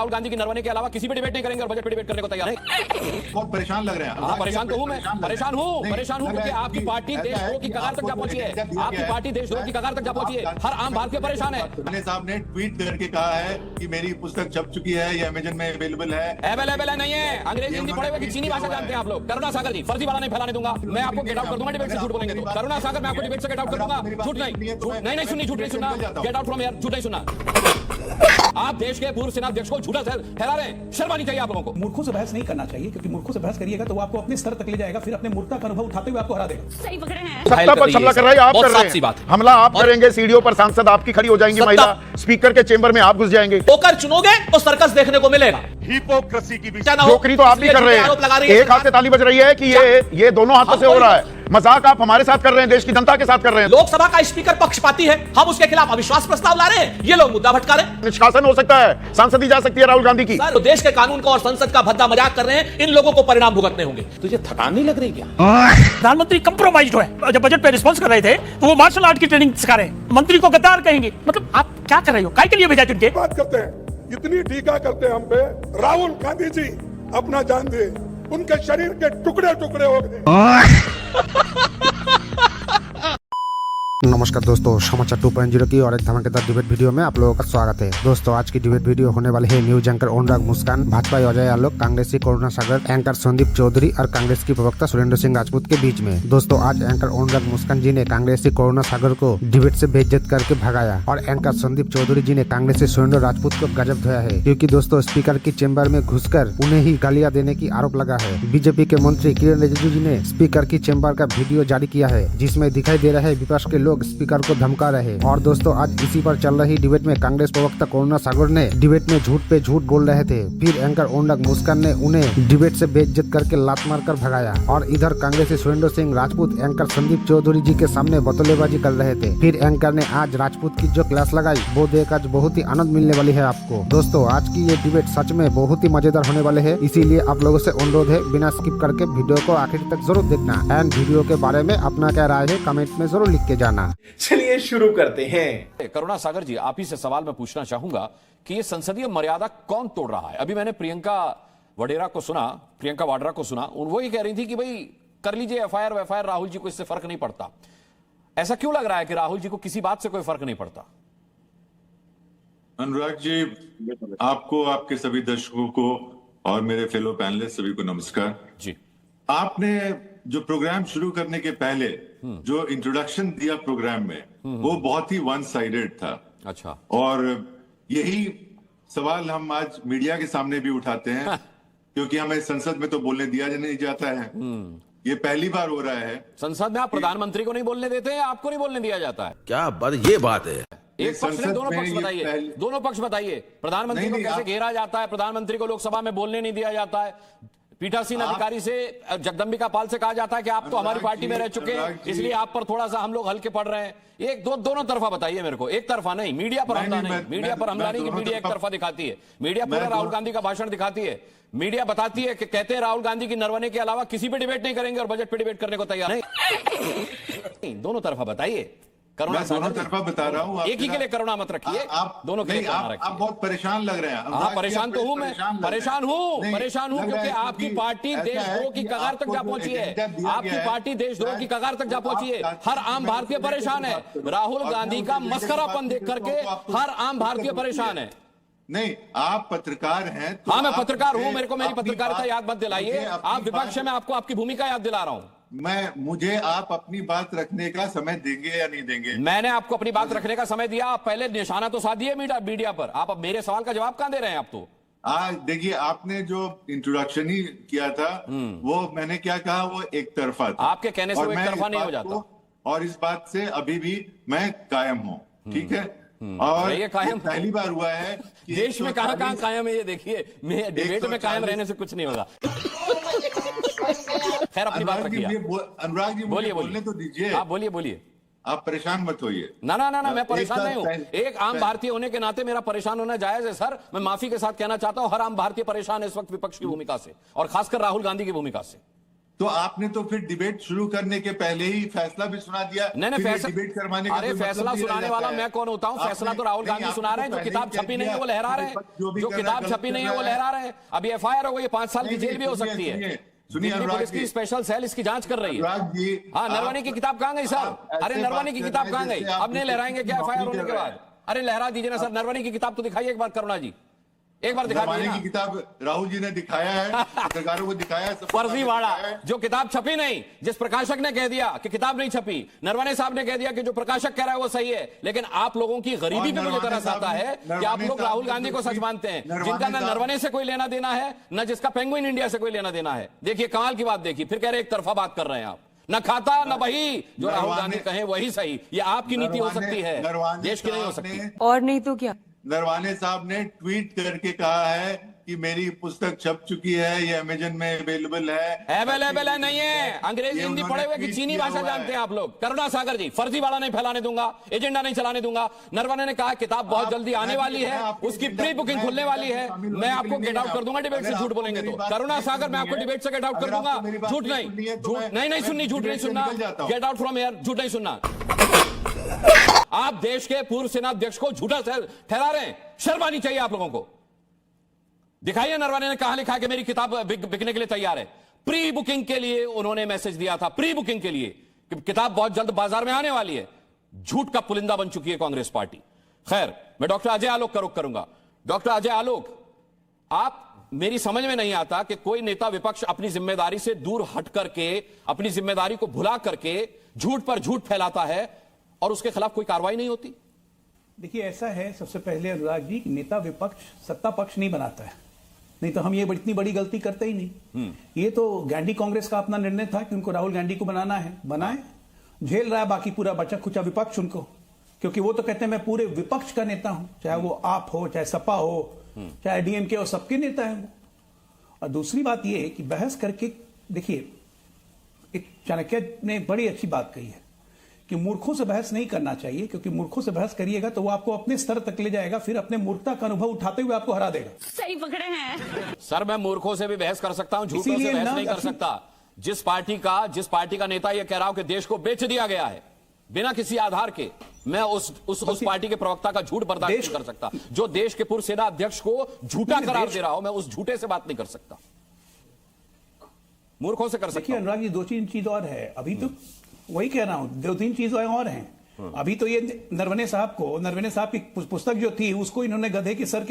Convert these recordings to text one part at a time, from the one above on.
राहुल गांधी की नरवने के अलावा किसी पे डिबेट नहीं करेंगे और बजट पे डिबेट करने को तैयार है। बहुत परेशान लग रहे हैं। हाँ, परेशान तो हूँ मैं, परेशान हूँ क्योंकि आपकी पार्टी देशद्रोह की कगार तक जा पहुंची है। आपकी पार्टी देशद्रोह की कगार तक जा पहुंची है। हर आम भारतीय परेशान है। खाने साहब ने ट्वीट करके कहा है कि मेरी पुस्तक छप चुकी है, ये अमेजन में अवेलेबल है। अवेलेबल है नहीं है, अंग्रेजी हिंदी पढ़े हुए कि चीनी भाषा जानते हैं आप लोग। करुणा सागर जी, फर्जी वाला नहीं फैलाने दूंगा मैं, आपको गेट आउट कर दूंगा डिबेट से झूठ बोलेंगे तो। करुणा सागर, मैं आपको डिबेट से गेट आउट कर दूंगा। झूठ नहीं सुननी, झूठ नहीं सुनना। गेट आउट फ्रॉम हियर, झूठ नहीं सुनना। आप देश के पूर्व सेनाध्यक्ष को झूठा ठहरा रहे हैं, शर्म आनी चाहिए आप लोगों को। मूर्खों से बहस नहीं करना चाहिए, क्योंकि मूर्खों से बहस करिएगा तो वो आपको अपने स्तर तक ले जाएगा, फिर अपने मूर्खता का अनुभव उठाते हुए आपको हरा देगा। सही पकड़े हैं। सत्ता पर हमला कर रहे हैं, आप कर रहे हैं। हमला आप करेंगे, सीढ़ियों पर सांसद आपकी खड़ी हो जाएंगी, महिला स्पीकर के चेंबर में आप घुस जाएंगे। होकर चुनोगे तो सर्कस देखने को मिलेगा। हिपोक्रेसी की भी जोकरी तो आप भी कर रहे हैं। एक हाथ से ताली बज रही है कि ये दोनों हाथों से हो रहा है। मजाक आप हमारे साथ कर रहे हैं, देश की जनता के साथ कर रहे हैं। लोकसभा का स्पीकर पक्षपाती है, हम उसके खिलाफ अविश्वास प्रस्ताव ला रहे हैं, ये लोग मुद्दा भटका रहे हैं। निष्कासन हो सकता है, सांसद ही जा सकती है राहुल गांधी की। तो देश के कानून का और संसद का भद्दा मजाक कर रहे हैं, इन लोगों को परिणाम भुगतने होंगे। तुझे थकान नहीं लग रही क्या? प्रधानमंत्री कंप्रोमाइज्ड है। जब बजट पे रिस्पॉन्स कर रहे थे तो वो मार्शल आर्ट की ट्रेनिंग सिखा रहे हैं। मंत्री को गद्दार कहेंगे, मतलब आप क्या कर रहे हो? काय के लिए भेजा चुनके बात करते हैं, इतनी टीका करते हैं हम पे। राहुल गांधी जी अपना जान दे, उनके शरीर के टुकड़े टुकड़े हो गए। नमस्कार दोस्तों, समाचार 2.0 की और एक धमाकेदार डिबेट वीडियो में आप लोगों का स्वागत है। दोस्तों आज की डिबेट वीडियो होने वाली है न्यूज एंकर अनुराग मुस्कान, भाजपा अजय आलोक, कांग्रेसी करुणा सागर, एंकर संदीप चौधरी और कांग्रेस की प्रवक्ता सुरेंद्र सिंह राजपूत के बीच में। दोस्तों आज एंकर अनुराग मुस्कान जी ने कांग्रेसी करुणा सागर को डिबेट से बेइज्जत करके भगाया और एंकर संदीप चौधरी जी ने कांग्रेसी सुरेंद्र राजपूत को गजब धोया है, क्योंकि दोस्तों स्पीकर की चेम्बर में घुसकर उन्हें ही गालियां देने की आरोप लगा है। बीजेपी के मंत्री किरण रिजिजू जी ने स्पीकर की चेम्बर का वीडियो जारी किया है, जिसमें दिखाई दे रहा है विपक्ष के लोग स्पीकर को धमका रहे। और दोस्तों आज इसी पर चल रही डिबेट में कांग्रेस प्रवक्ता करुणा सागर ने डिबेट में झूठ पे झूठ बोल रहे थे। फिर एंकर अनुराग मुस्कान ने उन्हें डिबेट से बेइज्जत करके लात मारकर भगाया। और इधर कांग्रेसी सुरेंद्र सिंह राजपूत एंकर संदीप चौधरी जी के सामने बतौलेबाजी कर रहे थे। फिर एंकर ने आज राजपूत की जो क्लास लगाई वो देख आज बहुत ही आनंद मिलने वाली है आपको। दोस्तों आज की ये डिबेट सच में बहुत ही मजेदार होने वाले है, इसीलिए आप लोगों से अनुरोध है बिना स्किप करके वीडियो को आखिर तक जरूर देखना। एंड वीडियो के बारे में अपना क्या राय है कमेंट में जरूर लिख के जाना। चलिए शुरू करते हैं। करुणा सागर जी, आप ही से सवाल मैं पूछना चाहूंगा कि ये संसदीय मर्यादा कौन तोड़ रहा है? अभी मैंने प्रियंका वाड्रा को सुना, वो ये कह रही थी कि भाई कर लीजिए एफआईआर, राहुल जी को इससे फर्क नहीं पड़ता। ऐसा क्यों लग रहा है कि राहुल जी को किसी बात से कोई फर्क नहीं पड़ता? अनुराग जी, आपको, आपके सभी दर्शकों को और मेरे फेलो पैनलिस्ट सभी को नमस्कार जी। आपने जो प्रोग्राम शुरू करने के पहले जो इंट्रोडक्शन दिया प्रोग्राम में, वो बहुत ही वन साइडेड था। अच्छा। और यही सवाल हम आज मीडिया के सामने भी उठाते हैं, क्योंकि हमें संसद में तो बोलने दिया नहीं जाता है। ये पहली बार हो रहा है संसद में। आप प्रधानमंत्री को नहीं बोलने देते हैं, आपको नहीं बोलने दिया जाता है। क्या बात, ये बात है। एक पक्ष ने, दोनों पक्ष बताइए, दोनों पक्ष बताइए। प्रधानमंत्री को कैसे घेरा जाता है, प्रधानमंत्री को लोकसभा में बोलने नहीं दिया जाता है। पीठासीन अधिकारी से, जगदम्बिका पाल से कहा जाता है कि आप तो हमारी पार्टी में रह चुके हैं, इसलिए आप पर थोड़ा सा हम लोग हल्के पड़ रहे हैं। एक दोनों तरफा बताइए मेरे को, एक तरफा नहीं। मीडिया पर हमला नहीं, मीडिया पर हमला नहीं कि मीडिया एक तरफा दिखाती है। मीडिया पूरा राहुल गांधी का भाषण दिखाती है। मीडिया बताती है कि कहते हैं राहुल गांधी की नरवने के अलावा किसी पे डिबेट नहीं करेंगे और बजट पे डिबेट करने को तैयार नहीं। दोनों तरफा बताइए। मैं दोनों तरफा बता रहा हूँ, एक ही के लिए करुणा मत रखिए, आप दोनों के लिए करुणा रखिए। आप बहुत परेशान लग रहे हैं। हाँ, परेशान तो हूँ मैं, परेशान हूँ क्योंकि आपकी पार्टी देशद्रोह की कगार तक जा पहुंची है। आपकी पार्टी देशद्रोह की कगार तक जा पहुंची है। हर आम भारतीय परेशान है। राहुल गांधी का मस्करापन देख करके हर आम भारतीय परेशान है। नहीं, आप पत्रकार हैं तो हाँ, मैं पत्रकार हूँ, मेरे को मेरी पत्रकारिता याद मत दिलाइए। आप विपक्ष में, आपको आपकी भूमिका याद दिला रहा हूँ। मुझे आप अपनी बात रखने का समय देंगे या नहीं देंगे? मैंने आपको अपनी बात रखने का समय दिया। आप पहले निशाना तो साध दिए मीडिया पर। आप अब मेरे सवाल का जवाब कहां दे रहे हैं? आप तो देखिए, आपने जो इंट्रोडक्शन ही किया था वो मैंने क्या कहा, वो एक तरफा था। आपके कहने से वो एक तरफा नहीं हो जाता। और इस बात से अभी भी मैं कायम हूँ, ठीक है। और ये कायम पहली बार हुआ है कि देश में कहां कायम है, ये देखिए। मैं डिबेट में कायम रहने से कुछ नहीं होगा। खैर, अपनी बात रखिए। अनुराग जी, बोलिए, बोलने तो दीजिए। आप बोलिए। आप परेशान मत होइए। ना, मैं परेशान नहीं हूँ। एक आम भारतीय होने के नाते मेरा परेशान होना जायज है सर। मैं माफी के साथ कहना चाहता हूँ, हर आम भारतीय परेशान है इस वक्त विपक्ष की भूमिका से, और खासकर राहुल गांधी की भूमिका से। तो आपने तो फिर डिबेट शुरू करने के पहले ही फैसला भी सुना दिया। नहीं फिर ये फैसला, डिबेट करवाने का अरे कोई मतलब फैसला नहीं रह सुनाने जाता वाला है। मैं कौन होता हूँ? फैसला तो राहुल गांधी सुना रहे हैं। जो किताब छपी नहीं है वो लहरा रहे हैं, जो किताब छपी नहीं है वो लहरा रहे हैं। अभी FIR हो गई, 5 साल की जेल भी हो सकती है। सुनिए दिल्ली पुलिस की स्पेशल सेल इसकी जांच कर रही है। हाँ, नरवणे की किताब कहाँ गई सर? अरे नरवणे की किताब कहाँ गई? अब नहीं लहराएंगे क्या FIR होने के बाद? अरे लहरा दीजिए ना सर, नरवणे की किताब तो दिखाइए एक बार करुणा जी, एक बार दिखा दीजिए ना। की किताब राहुल जी ने दिखाया है, पत्रकारों को दिखाया है, फर्जीवाड़ा, जो किताब छपी नहीं, जिस प्रकाशक ने कह दिया कि किताब नहीं छपी, नरवणे साहब ने कह दिया कि जो प्रकाशक कह रहा है वो सही है। लेकिन आप लोगों की गरीबी पे मुझे तरस आता है कि आप लोग राहुल गांधी को सच मानते हैं, जिनका न नरवणे से कोई लेना देना है, न जिसका पेंगुइन इंडिया से कोई लेना देना है। देखिए कमाल की बात देखिए, फिर कह रहे एक तरफा बात कर रहे हैं आप, न खाता न बही, जो राहुल गांधी कहें वही सही। ये आपकी नीति हो सकती है, देश की नहीं हो सकती। और नहीं तो क्या? नरवाने साहब ने ट्वीट करके कहा है कि मेरी पुस्तक छप चुकी है, ये अमेजन में अवेलेबल है। अवेलेबल है नहीं है, अंग्रेजी हिंदी पढ़े हुए कि चीनी भाषा जानते हैं आप लोग। करुणा सागर जी, फर्जीवाड़ा नहीं फैलाने दूंगा, एजेंडा नहीं चलाने दूंगा। नरवणे ने कहा किताब बहुत जल्दी आने वाली है, उसकी प्री बुकिंग खुलने वाली है। मैं आपको गेट आउट कर दूंगा डिबेट से, झूठ बोलेंगे तो। करुणा सागर, मैं आपको डिबेट से गेट आउट कर दूंगा। झूठ नहीं, झूठ नहीं सुननी, झूठ नहीं सुनना। गेट आउट फ्रॉम हियर, झूठ नहीं सुनना। आप देश के पूर्व सेना अध्यक्ष को झूठा ठहरा रहे हैं, शर्म आनी चाहिए आप लोगों को। दिखाइए नरवणे ने कहां लिखा कि मेरी किताब बिकने के लिए तैयार है। प्री बुकिंग के लिए उन्होंने मैसेज दिया था, प्री बुकिंग के लिए कि किताब बहुत जल्द बाजार में आने वाली है। झूठ का पुलिंदा बन चुकी है कांग्रेस पार्टी। खैर, मैं डॉक्टर अजय आलोक का रुख करूंगा। डॉक्टर अजय आलोक, आप, मेरी समझ में नहीं आता कि कोई नेता विपक्ष अपनी जिम्मेदारी से दूर हट करके, अपनी जिम्मेदारी को भुला करके झूठ पर झूठ फैलाता है और उसके खिलाफ कोई कार्रवाई नहीं होती। देखिए ऐसा है, सबसे पहले अनुराग जी, नेता विपक्ष सत्ता पक्ष नहीं बनाता है, नहीं तो हम ये इतनी बड़ी गलती करते ही नहीं। ये तो गांधी कांग्रेस का अपना निर्णय था कि उनको राहुल गांधी को बनाना है, बनाए। झेल रहा है बाकी पूरा बचा खुचा विपक्ष उनको, क्योंकि वो तो कहते हैं मैं पूरे विपक्ष का नेता हूं, चाहे वो आप हो, चाहे सपा हो, चाहे DMK हो, सबके नेता है वो। और दूसरी बात ये कि बहस करके, देखिए एक चाणक्य ने बड़ी अच्छी बात कही है कि मूर्खों से बहस नहीं करना चाहिए, क्योंकि मूर्खों से बहस करिएगा तो वो आपको अपने स्तर तक ले जाएगा, फिर अपने मूर्खता का अनुभव उठाते हुए आपको हरा देगा। सही पकड़े हैं सर, मैं मूर्खों से भी बहस कर सकता हूं, झूठों से बहस नहीं कर सकता। जिस पार्टी का नेता यह कह रहा हूं कि देश को बेच दिया गया है बिना किसी आधार के, मैं उस पार्टी के प्रवक्ता का झूठ बर्दाश्त नहीं कर सकता। जो देश के पूर्व सेना अध्यक्ष को झूठा करार दे रहा हूं, मैं उस झूठे से बात नहीं कर सकता, मूर्खों से कर सकता। अनुराग जी, 2-3 चीज और है अभी तो, वही कह रहा हूं, 2-3 चीजें और हैं। अभी तो ये नरवणे साहब की पुस्तक जो थी उसको इन्होंने गधे के सर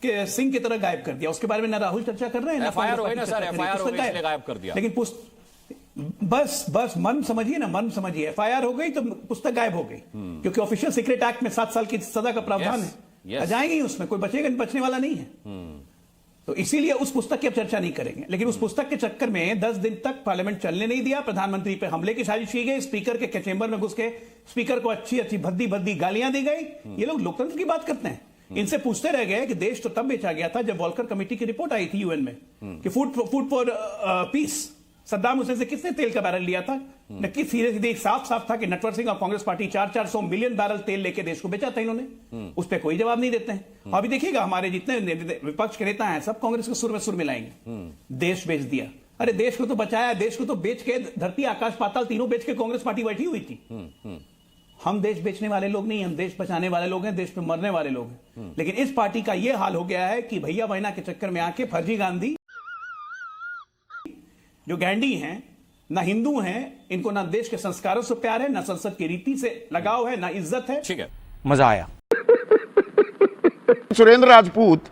के सिंह की तरह गायब कर दिया। उसके बारे में ना राहुल चर्चा कर रहे हैं, FIR हो गई ना सर, FIR हो गई इसलिए गायब कर दिया। लेकिन बस मन समझिए ना, मन समझिए। FIR हो गई तो पुस्तक गायब हो गई, क्योंकि ऑफिशियल सीक्रेट एक्ट में 7 साल की सजा का प्रावधान है। आ जाएंगे उसमें, कोई बचेगा नहीं, बचने वाला नहीं है। तो इसीलिए उस पुस्तक की अब चर्चा नहीं करेंगे। लेकिन उस पुस्तक के चक्कर में 10 दिन तक पार्लियामेंट चलने नहीं दिया, प्रधानमंत्री पे हमले की साजिश की गई, स्पीकर के चेंबर में घुस के स्पीकर को अच्छी भद्दी गालियां दी गई। ये लोग लोकतंत्र की बात करते हैं। इनसे पूछते रह गए कि देश तो तब बेचा गया था जब वॉल्कर कमेटी की रिपोर्ट आई थी UN में कि food for piece, Saddam Hussain से किसने तेल का बैरल लिया था? नक्की सीधे साफ था कि नटवर सिंह और कांग्रेस पार्टी 400 मिलियन बैरल तेल लेके देश को बेचा था इन्होंने। उस पर कोई जवाब नहीं देते हैं। अभी देखिएगा हमारे जितने विपक्ष के नेता हैं सब कांग्रेस के सुर में सुर मिलाएंगे। देश बेच दिया, अरे देश को तो बचाया, देश को तो बेच के, धरती आकाश पाताल तीनों बेच के कांग्रेस पार्टी बैठी हुई थी। हम देश बेचने वाले लोग नहीं, हम देश बचाने वाले लोग हैं, देश पे मरने वाले लोग हैं। लेकिन इस पार्टी का यह हाल हो गया है कि भैया बहना के चक्कर में आके फर्जी गांधी जो गांधी हैं, ना हिंदू हैं, इनको ना देश के संस्कारों से प्यार है, ना संसद की रीति से लगाव है, ना इज्जत है। ठीक है, मजा आया। सुरेंद्र राजपूत,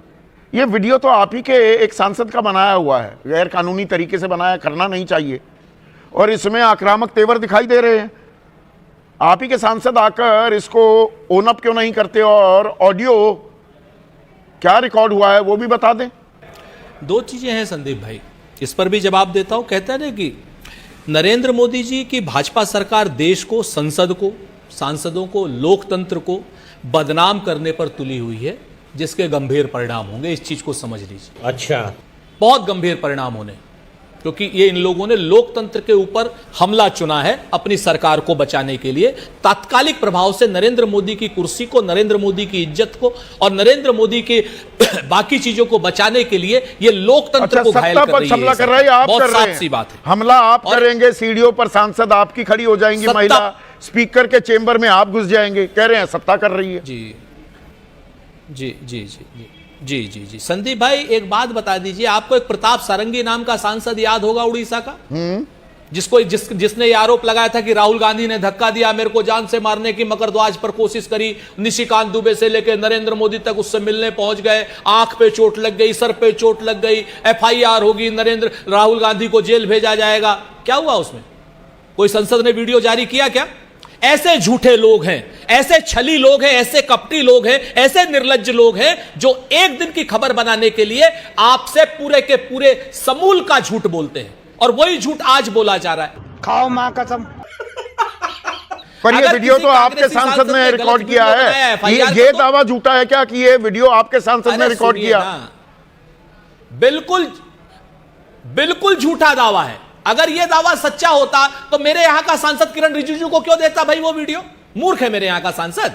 ये वीडियो तो आप ही के एक सांसद का बनाया हुआ है, गैर कानूनी तरीके से बनाया, करना नहीं चाहिए, और इसमें आक्रामक तेवर दिखाई दे रहे हैं। आप ही के सांसद आकर इसको ओन अप क्यों नहीं करते, और ऑडियो क्या रिकॉर्ड हुआ है वो भी बता दें। 2 चीजें हैं संदीप भाई, इस पर भी जवाब देता हूं। कहते हैं ना कि नरेंद्र मोदी जी की भाजपा सरकार देश को, संसद को, सांसदों को, लोकतंत्र को बदनाम करने पर तुली हुई है, जिसके गंभीर परिणाम होंगे। इस चीज को समझ लीजिए। अच्छा, बहुत गंभीर परिणाम होने। क्योंकि ये इन लोगों ने लोकतंत्र के ऊपर हमला चुना है अपनी सरकार को बचाने के लिए। तात्कालिक प्रभाव से नरेंद्र मोदी की कुर्सी को, नरेंद्र मोदी की इज्जत को और नरेंद्र मोदी के बाकी चीजों को बचाने के लिए ये लोकतंत्र को घायल कर रही हमला कर रही है। आप बहुत कर रहे साफ सी बात है। हमला आप करेंगे, सीढ़ियों पर सांसद आपकी खड़ी हो जाएंगी, महिला स्पीकर के चेंबर में आप घुस जाएंगे, कह रहे हैं सत्ता कर रही है। जी जी जी जी जी जी जी जी संदीप भाई, एक बात बता दीजिए, आपको एक प्रताप सारंगी नाम का सांसद याद होगा उड़ीसा का, जिसने ये आरोप लगाया था कि राहुल गांधी ने धक्का दिया, मेरे को जान से मारने की मकरध्वज पर कोशिश करी, निशिकांत दुबे से लेकर नरेंद्र मोदी तक उससे मिलने पहुंच गए, आंख पे चोट लग गई, सर पे चोट लग गई, एफआईआर होगी, राहुल गांधी को जेल भेजा जाएगा। क्या हुआ उसमें? कोई संसद ने वीडियो जारी किया क्या? ऐसे झूठे लोग हैं, ऐसे छली लोग हैं, ऐसे कपटी लोग हैं, ऐसे निर्लज्ज लोग हैं जो एक दिन की खबर बनाने के लिए आपसे पूरे के पूरे समूल का झूठ बोलते हैं, और वही झूठ आज बोला जा रहा है। खाओ मां कसम। पर ये वीडियो तो आपके सांसद ने रिकॉर्ड किया है, ये दावा झूठा है क्या कि ये वीडियो आपके सांसद ने रिकॉर्ड किया? बिल्कुल बिल्कुल झूठा दावा है। अगर यह दावा सच्चा होता तो मेरे यहां का सांसद किरण रिजिजू को क्यों देता भाई वो वीडियो? मूर्ख है मेरे यहां का सांसद।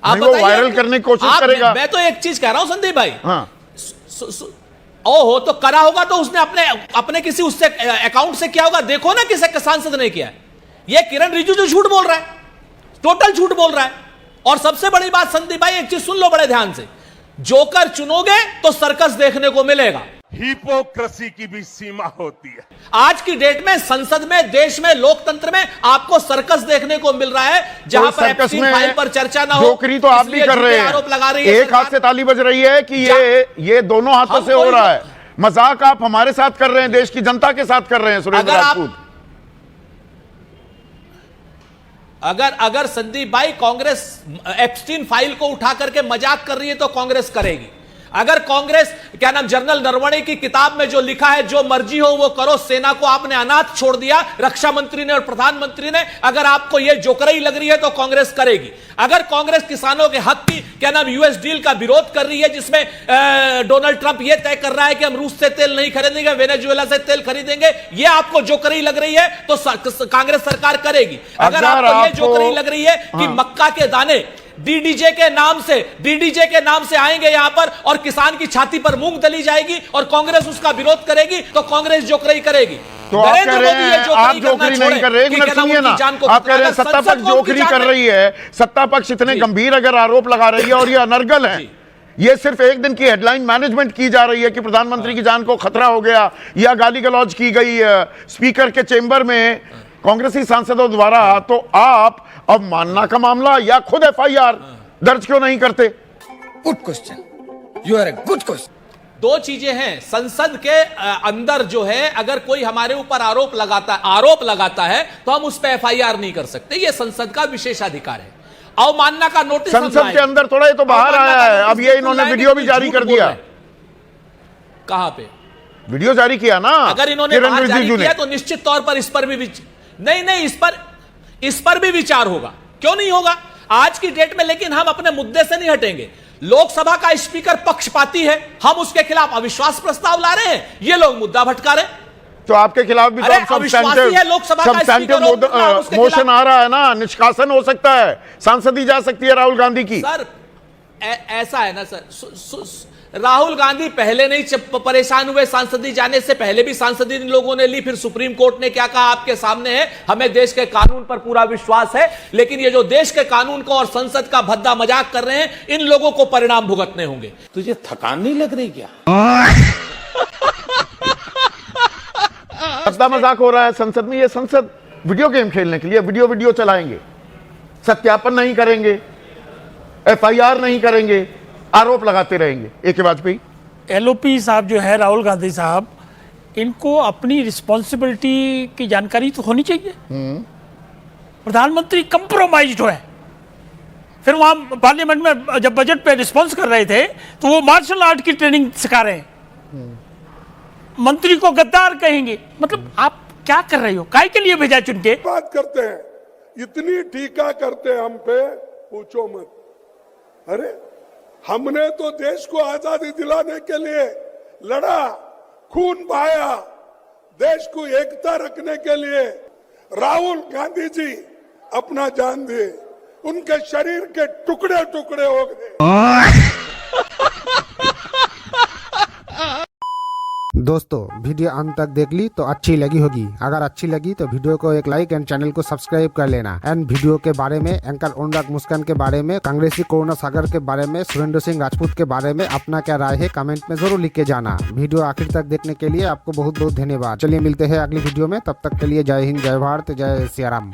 आप बताइए, वायरल करने की कोशिश करेगा। मैं तो एक चीज कह रहा हूं संदीप भाई, हाँ। ओहो तो करा होगा तो उसने अपने किसी उससे अकाउंट से किया होगा, देखो ना किसी सांसद ने किया। ये किरण रिजिजू झूठ बोल रहा है, टोटल झूठ बोल रहा है। और सबसे बड़ी बात संदीप भाई, एक चीज सुन लो बड़े ध्यान से, जोकर चुनोगे तो सर्कस देखने को मिलेगा। हिपोक्रेसी की भी सीमा होती है। आज की डेट में संसद में, देश में, लोकतंत्र में आपको सर्कस देखने को मिल रहा है, जहां पर एप्स्टीन फाइल पर चर्चा ना हो। जोकरी तो आप भी कर रहे हैं, आरोप लगा रही है, एक हाथ से ताली बज रही है कि ये दोनों हाथों से हो रहा है। मजाक आप हमारे साथ कर रहे हैं, देश की जनता के साथ कर रहे हैं सुरेंद्र राजपूत। अगर संदीप भाई कांग्रेस एप्स्टीन फाइल को उठा करके मजाक कर रही है तो कांग्रेस करेगी। अगर कांग्रेस क्या नाम जनरल नरवणे की किताब में जो लिखा है जो मर्जी हो वो करो, सेना को आपने अनाथ छोड़ दिया, रक्षा मंत्री ने और प्रधानमंत्री ने, अगर आपको ये जोकरई लग रही है तो कांग्रेस करेगी। अगर कांग्रेस किसानों के हक की क्या नाम यूएस डील का विरोध कर रही है, जिसमें डोनाल्ड ट्रंप ये तय कर रहा है कि हम रूस से तेल नहीं खरीदेंगे, वेनेजुएला से तेल खरीदेंगे, ये आपको जोकरई लग रही है तो कांग्रेस सरकार करेगी। अगर आपको ये जोकरई लग रही है कि मक्का के दाने डीडीजे के नाम से आएंगे यहां पर और किसान की छाती पर मूंग दली जाएगी और कांग्रेस उसका विरोध करेगी, तो कांग्रेस जोकरई करेगी। तो आप कह रहे हैं आप जोकरी नहीं कर रहे, सुनिए ना, आप कह रहे हैं सत्ता पक्ष जोकरी कर रही है। सत्ता पक्ष इतने गंभीर अगर आरोप लगा रही है और ये अनर्गल है, ये सिर्फ एक दिन की हेडलाइन मैनेजमेंट की जा रही है कि प्रधानमंत्री की जान को खतरा हो गया या गाली गलौज की गई स्पीकर के चेंबर में कांग्रेसी सांसदों द्वारा, तो आप अब मानना का मामला या खुद एफआईआर दर्ज क्यों नहीं करते? Good question, you are a good question. दो चीजें हैं, संसद के अंदर जो है अगर कोई हमारे ऊपर आरोप लगाता है तो हम उस पर एफआईआर नहीं कर सकते, ये संसद का विशेषाधिकार है। अवमानना का नोटिस संसद के अंदर थोड़ा, ये तो बाहर आया है, अब ये इन्होंने वीडियो भी जारी कर दिया। कहां पे वीडियो जारी किया ना? अगर इन्होंने बाहर जारी किया तो निश्चित तौर पर इस पर भी नहीं, इस पर भी विचार होगा, क्यों नहीं होगा आज की डेट में। लेकिन हम अपने मुद्दे से नहीं हटेंगे। लोकसभा का स्पीकर पक्षपाती है, हम उसके खिलाफ अविश्वास प्रस्ताव ला रहे हैं, ये लोग मुद्दा भटका रहे हैं। तो आपके खिलाफ भी सब्सटेंटिव मोशन आ रहा है ना, निष्कासन हो सकता है, सांसदी जा सकती है राहुल गांधी की। सर ऐसा है ना सर, राहुल गांधी पहले नहीं परेशान हुए, सांसदी जाने से पहले भी सांसदी इन लोगों ने ली, फिर सुप्रीम कोर्ट ने क्या कहा आपके सामने है। हमें देश के कानून पर पूरा विश्वास है, लेकिन ये जो देश के कानून को और संसद का भद्दा मजाक कर रहे हैं, इन लोगों को परिणाम भुगतने होंगे। तुझे थकान नहीं लग रही क्या? भद्दा मजाक हो रहा है संसद में। ये संसद वीडियो गेम खेलने के लिए वीडियो चलाएंगे, सत्यापन नहीं करेंगे, एफआईआर नहीं करेंगे, आरोप लगाते रहेंगे एक के बाद पे। एलओपी साहब जो है, राहुल गांधी साहब, इनको अपनी रिस्पॉन्सिबिलिटी की जानकारी तो होनी चाहिए। प्रधानमंत्री कंप्रोमाइज्ड है। फिर वहां पार्लियामेंट में जब बजट पे रिस्पॉन्स कर रहे थे तो वो मार्शल आर्ट की ट्रेनिंग सिखा रहे हैं, मंत्री को गद्दार कहेंगे। मतलब आप क्या कर रहे हो? काय के लिए भेजा चुन के? बात करते हैं, इतनी टीका करते हैं हम पे, पूछो मत। अरे हमने तो देश को आजादी दिलाने के लिए लड़ा, खून बहाया, देश को एकता रखने के लिए राहुल गांधी जी अपना जान दिए, उनके शरीर के टुकड़े टुकड़े हो गए। दोस्तों वीडियो अंत तक देख ली तो अच्छी लगी होगी। अगर अच्छी लगी तो वीडियो को एक लाइक एंड चैनल को सब्सक्राइब कर लेना। एंड वीडियो के बारे में, एंकर अनुराग मुस्कान के बारे में, कांग्रेसी करुणा सागर के बारे में, सुरेंद्र सिंह राजपूत के बारे में अपना क्या राय है कमेंट में जरूर लिख के जाना। वीडियो आखिर तक देखने के लिए आपको बहुत बहुत धन्यवाद। चलिए मिलते हैं अगली वीडियो में, तब तक के लिए जय हिंद, जय भारत, जय सिया राम।